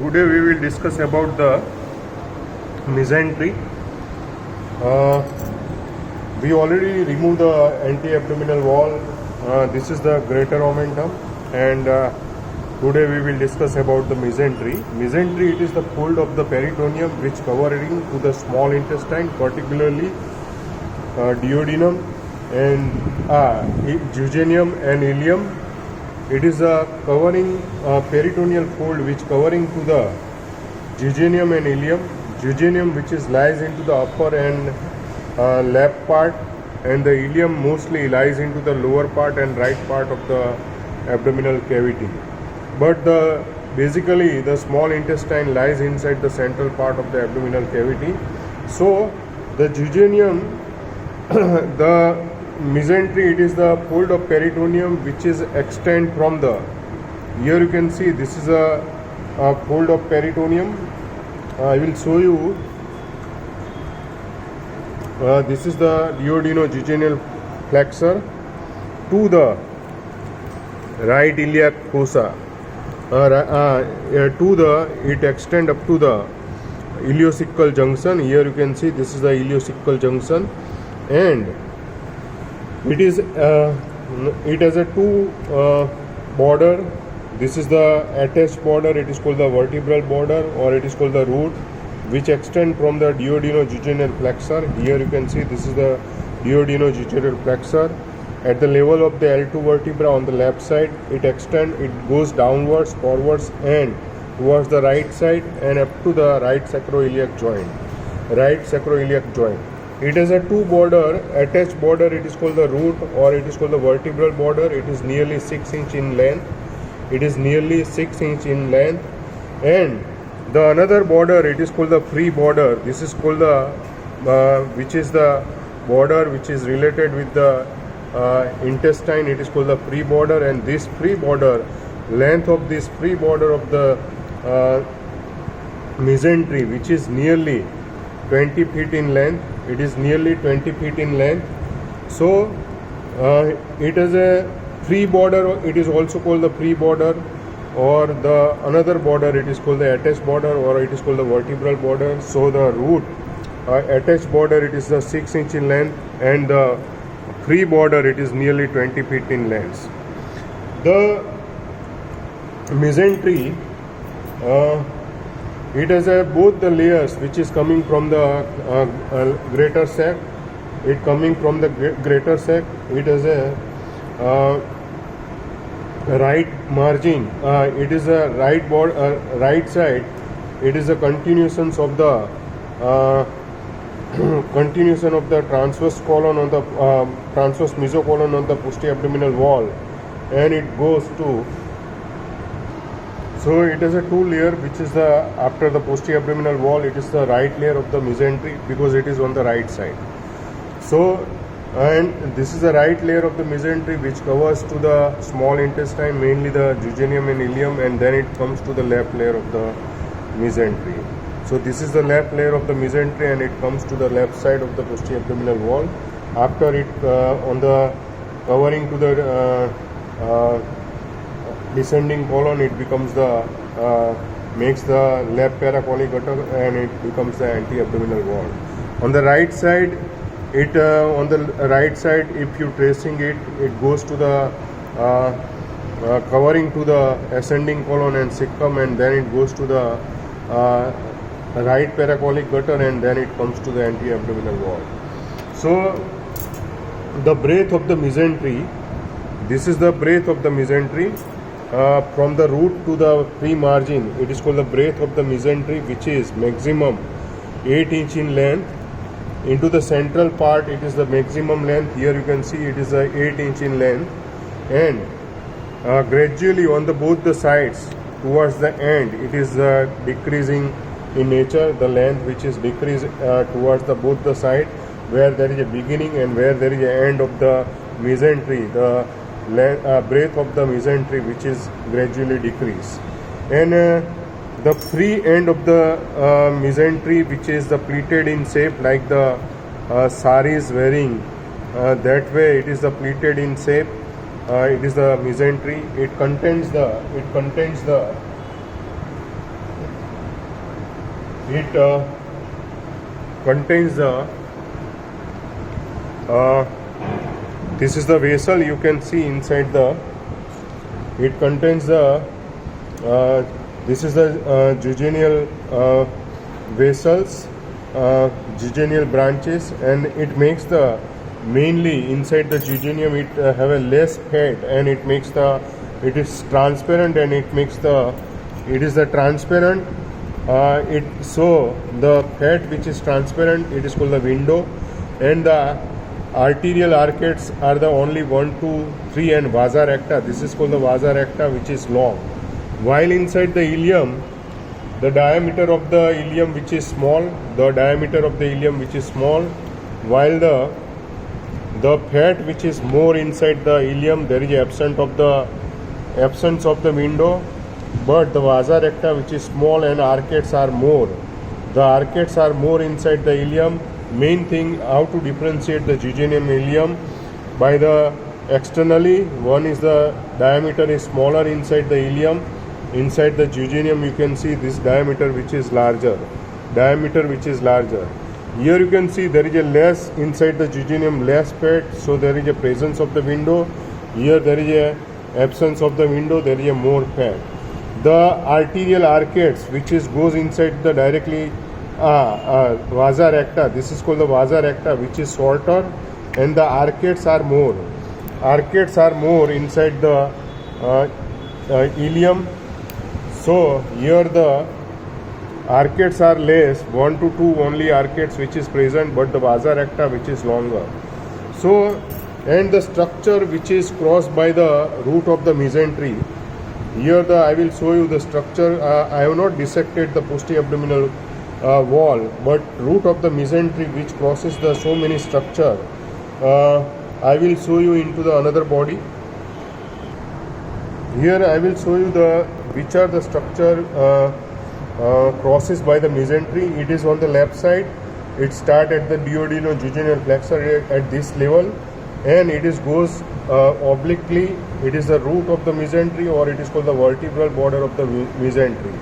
Today we will discuss about the mesentery. We already removed the anti-abdominal wall. This is the greater omentum, and today we will discuss about the mesentery. Mesentery, it is the fold of the peritoneum which covering to the small intestine, particularly duodenum and jejunum and ileum. It is a covering peritoneal fold which covering to the jejunum and ileum. Jejunum which is lies into the upper and left part, and the ileum mostly lies into the lower part and right part of the abdominal cavity. But basically the small intestine lies inside the central part of the abdominal cavity. So the jejunum, the mesentery, it is the fold of peritoneum which is extend from the, here you can see this is a fold of peritoneum. I will show you. This is the duodenojejunal flexor to the right iliac fossa. It extend up to the ileocecal junction. Here you can see this is the ileocecal junction, and it has a two border. This is the attached border. It is called the vertebral border, or it is called the root, which extend from the duodenojejunal flexor. Here you can see this is the duodenojejunal flexor. At the level of the L2 vertebra on the left side, it extend. It goes downwards, forwards, and towards the right side, and up to the right sacroiliac joint. Right sacroiliac joint. It has a two border, attached border. It is called the root, or it is called the vertebral border. It is nearly 6 inch in length. It is nearly 6 inch in length. And the another border, it is called the free border. This is called the which is the border which is related with the intestine. It is called the free border, and this free border, length of this free border of the mesentery, which is nearly 20 feet in length. It is nearly 20 feet in length. So it has a free border. It is also called the free border, or the another border, it is called the attached border, or it is called the vertebral border. So the root attached border, it is the 6 inch in length, and the free border, it is nearly 20 feet in length. The mesentery, it has both the layers which is coming from the greater sac. It coming from the greater sac. It has a right margin. It is a right side. It is a continuation of the transverse colon on the transverse mesocolon on the posterior abdominal wall, and it goes to. So it is a two layer, which is the after the posterior abdominal wall. It is the right layer of the mesentery because it is on the right side. So, and this is the right layer of the mesentery which covers to the small intestine, mainly the jejunum and ileum, and then it comes to the left layer of the mesentery. So this is the left layer of the mesentery, and it comes to the left side of the posterior abdominal wall. After it on the covering to the descending colon, it becomes the makes the left paracolic gutter, and it becomes the anti-abdominal wall. On the right side, it on the right side, if you tracing it, it goes to the covering to the ascending colon and cecum, and then it goes to the right paracolic gutter, and then it comes to the anti-abdominal wall. So the breadth of the mesentery, this is the breadth of the mesentery. From the root to the free margin, it is called the breadth of the mesentery, which is maximum 8 inch in length. Into the central part, it is the maximum length. Here you can see it is 8 inch in length, and gradually on the both the sides towards the end, it is decreasing in nature. The length which is decreased towards the both the side, where there is a beginning and where there is a end of the mesentery, the breadth of the mesentery which is gradually decreased. And the free end of the mesentery, which is the pleated in shape, like the sari is wearing, that way it is the pleated in shape. It is the mesentery. It contains the it contains the this is the vessel. You can see inside the, it contains the this is the jejunal vessels, jejunal branches, and it makes the, mainly inside the jejunium it have a less fat, and it makes the, it is transparent, and it makes the, it is the transparent it, so the fat which is transparent, it is called the window, and the arterial arcades are the only 1, 2, 3 and vasa recta. This is called the vasa recta, which is long. While inside the ileum, the diameter of the ileum which is small, the diameter of the ileum which is small, while the fat which is more inside the ileum, there is absence of the window, but the vasa recta which is small and arcades are more. The arcades are more inside the ileum. Main thing, how to differentiate the jejunium ileum by the externally, one is the diameter is smaller inside the ileum. Inside the jejunium you can see this diameter which is larger, Here you can see there is a less inside the jejunium, less fat, so there is a presence of the window. Here there is a absence of the window, there is a more fat. The arterial arcades which is goes inside the directly vasa recta, this is called the vasa recta, which is shorter, and the arcades are more inside the ileum. So here the arcades are less, 1 to 2 only arcades which is present, but the vasa recta which is longer. So, and the structure which is crossed by the root of the mesentery. Here I will show you the structure. I have not dissected the post-abdominal wall, but root of the mesentery which crosses the so many structure. I will show you into the another body. Here I will show you the which are the structure crosses by the mesentery. It is on the left side. It starts at the duodenojejunal plexus at this level, and it is goes obliquely. It is the root of the mesentery, or it is called the vertebral border of the mesentery.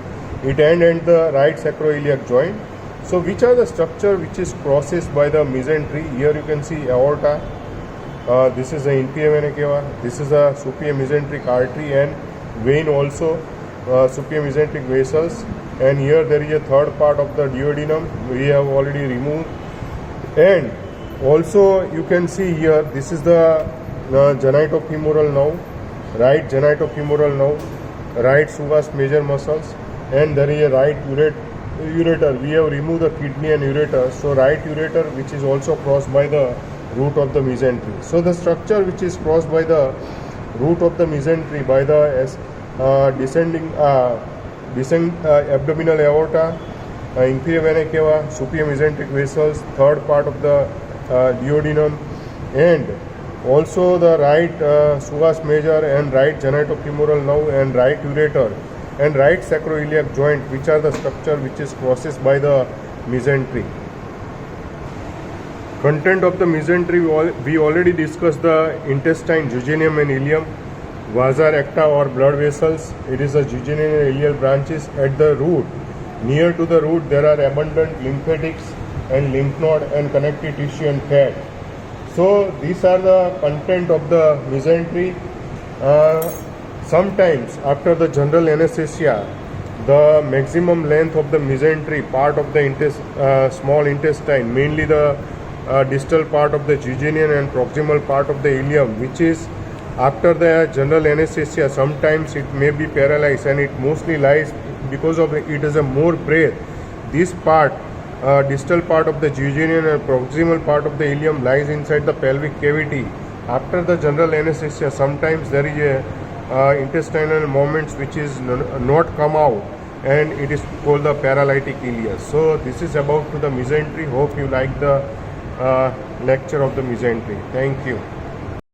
It ends at the right sacroiliac joint. So which are the structure which is crosses by the mesentery? Here you can see aorta. This is the inferior vena cava. This is a superior mesenteric artery and vein also, superior mesenteric vessels. And here there is a third part of the duodenum we have already removed. And also you can see here, this is the genitofemoral nerve, right genitofemoral nerve, right psoas major muscles, and there is a right ureter. We have removed the kidney and ureter, so right ureter which is also crossed by the root of the mesentery. So the structure which is crossed by the root of the mesentery by the descending abdominal aorta, inferior vena cava, superior mesenteric vessels, third part of the duodenum, and also the right psoas major and right genitofemoral nerve and right ureter and right sacroiliac joint, which are the structure which is crosses by the mesentery. Content of the mesentery, we already discussed the intestine, jejunum and ileum, vasa recta or blood vessels. It is the jejunal and ileal branches. At the root, near to the root, there are abundant lymphatics and lymph node and connective tissue and fat. So these are the content of the mesentery. Sometimes after the general anesthesia, the maximum length of the mesentery, part of the small intestine, mainly the distal part of the jejunum and proximal part of the ileum, which is after the general anesthesia, sometimes it may be paralyzed, and it mostly lies because of it is a more breath. This part, distal part of the jejunum and proximal part of the ileum lies inside the pelvic cavity. After the general anesthesia, sometimes there is a intestinal movements which is not come out, and it is called the paralytic ileus. So this is about to the mesentery. Hope you like the lecture of the mesentery. Thank you.